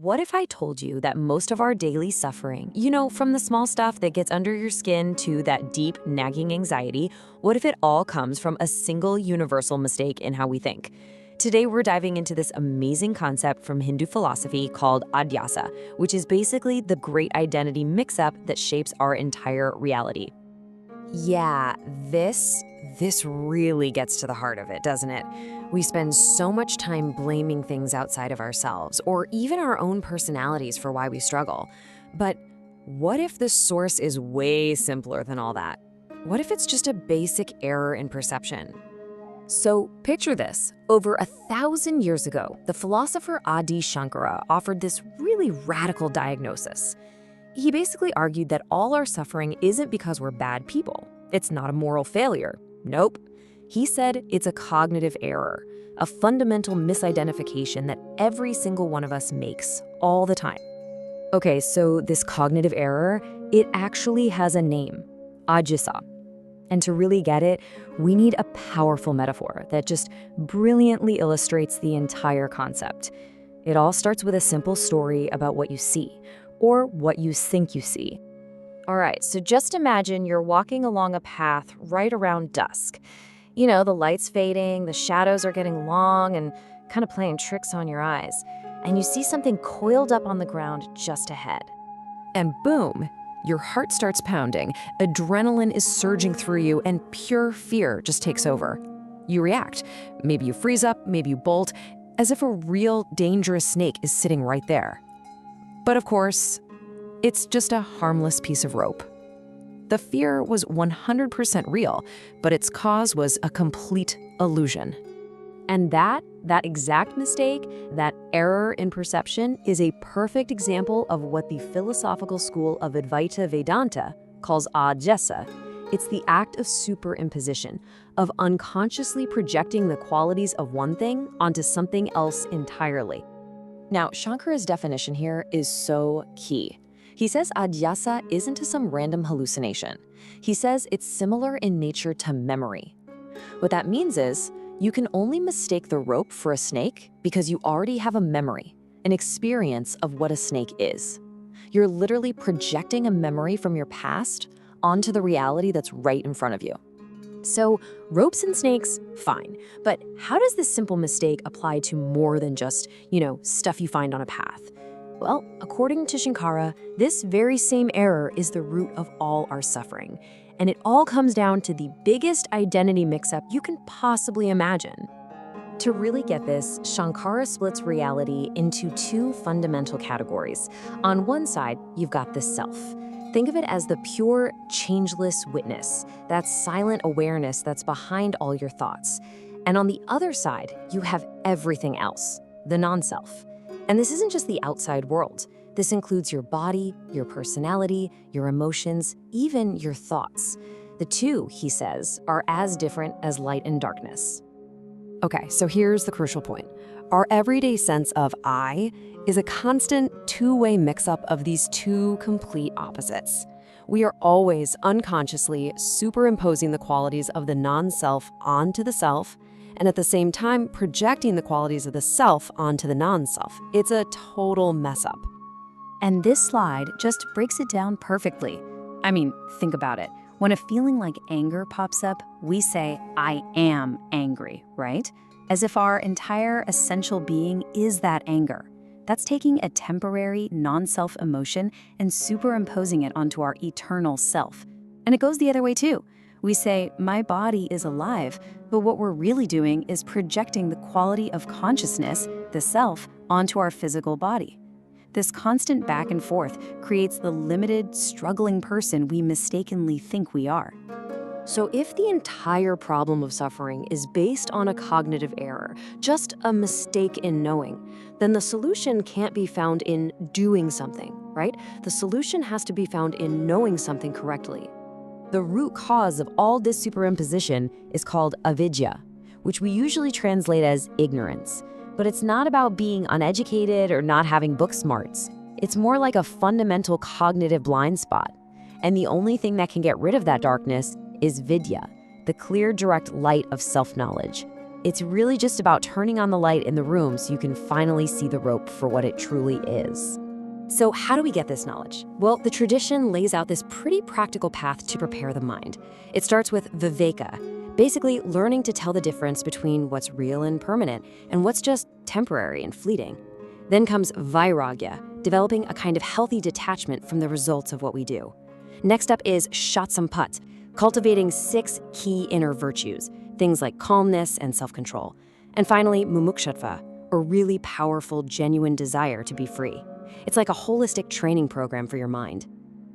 What if I told you that most of our daily suffering, from the small stuff that gets under your skin to that deep, nagging anxiety, what if it all comes from a single universal mistake in how we think? Today, we're diving into this amazing concept from Hindu philosophy called Adhyasa, which is basically the great identity mix-up that shapes our entire reality. Yeah, this really gets to the heart of it, doesn't it? We spend so much time blaming things outside of ourselves or even our own personalities for why we struggle. But what if the source is way simpler than all that? What if it's just a basic error in perception? So picture this. Over 1,000 years ago, the philosopher Adi Shankara offered this really radical diagnosis. He basically argued that all our suffering isn't because we're bad people. It's not a moral failure. Nope. He said it's a cognitive error, a fundamental misidentification that every single one of us makes all the time. Okay, so this cognitive error, it actually has a name, Adhyasa. And to really get it, we need a powerful metaphor that just brilliantly illustrates the entire concept. It all starts with a simple story about what you see, or what you think you see. All right, so just imagine you're walking along a path right around dusk. The light's fading, the shadows are getting long and kind of playing tricks on your eyes. And you see something coiled up on the ground just ahead. And boom, your heart starts pounding, adrenaline is surging through you, and pure fear just takes over. You react. Maybe you freeze up, maybe you bolt, as if a real dangerous snake is sitting right there. But of course, it's just a harmless piece of rope. The fear was 100% real, but its cause was a complete illusion. And that exact mistake, that error in perception, is a perfect example of what the philosophical school of Advaita Vedanta calls Adhyasa. It's the act of superimposition, of unconsciously projecting the qualities of one thing onto something else entirely. Now, Shankara's definition here is so key. He says Adhyasa isn't some random hallucination. He says it's similar in nature to memory. What that means is, you can only mistake the rope for a snake because you already have a memory, an experience of what a snake is. You're literally projecting a memory from your past onto the reality that's right in front of you. So, ropes and snakes, fine. But how does this simple mistake apply to more than just, stuff you find on a path? Well, according to Shankara, this very same error is the root of all our suffering. And it all comes down to the biggest identity mix-up you can possibly imagine. To really get this, Shankara splits reality into two fundamental categories. On one side, you've got the self. Think of it as the pure, changeless witness, that silent awareness that's behind all your thoughts. And on the other side, you have everything else, the non-self. And this isn't just the outside world. This includes your body, your personality, your emotions, even your thoughts. The two, he says, are as different as light and darkness. Okay, so here's the crucial point. Our everyday sense of I is a constant two-way mix-up of these two complete opposites. We are always unconsciously superimposing the qualities of the non-self onto the self, and at the same time projecting the qualities of the self onto the non-self. It's a total mess-up. And this slide just breaks it down perfectly. I mean, think about it. When a feeling like anger pops up, we say, I am angry, right? As if our entire essential being is that anger. That's taking a temporary, non-self emotion and superimposing it onto our eternal self. And it goes the other way too. We say, my body is alive, but what we're really doing is projecting the quality of consciousness, the self, onto our physical body. This constant back and forth creates the limited, struggling person we mistakenly think we are. So if the entire problem of suffering is based on a cognitive error, just a mistake in knowing, then the solution can't be found in doing something, right? The solution has to be found in knowing something correctly. The root cause of all this superimposition is called avidya, which we usually translate as ignorance. But it's not about being uneducated or not having book smarts. It's more like a fundamental cognitive blind spot. And the only thing that can get rid of that darkness is vidya, the clear, direct light of self-knowledge. It's really just about turning on the light in the room so you can finally see the rope for what it truly is. So how do we get this knowledge? Well, the tradition lays out this pretty practical path to prepare the mind. It starts with viveka, basically learning to tell the difference between what's real and permanent and what's just temporary and fleeting. Then comes vairagya, developing a kind of healthy detachment from the results of what we do. Next up is shatsampat, cultivating 6 key inner virtues, things like calmness and self-control. And finally, mumukshutva, a really powerful, genuine desire to be free. It's like a holistic training program for your mind.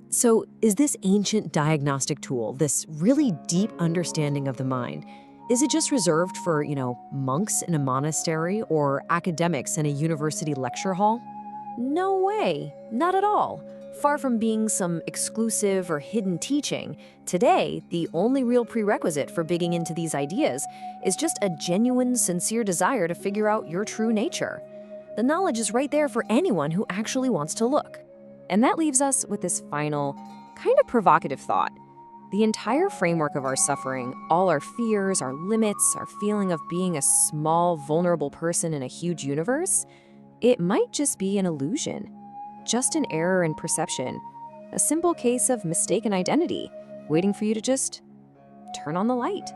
So, is this ancient diagnostic tool, this really deep understanding of the mind, is it just reserved for, monks in a monastery or academics in a university lecture hall? No way, not at all. Far from being some exclusive or hidden teaching, today, the only real prerequisite for digging into these ideas is just a genuine, sincere desire to figure out your true nature. The knowledge is right there for anyone who actually wants to look. And that leaves us with this final, kind of provocative thought. The entire framework of our suffering, all our fears, our limits, our feeling of being a small, vulnerable person in a huge universe, it might just be an illusion. Just an error in perception, a simple case of mistaken identity, waiting for you to just turn on the light.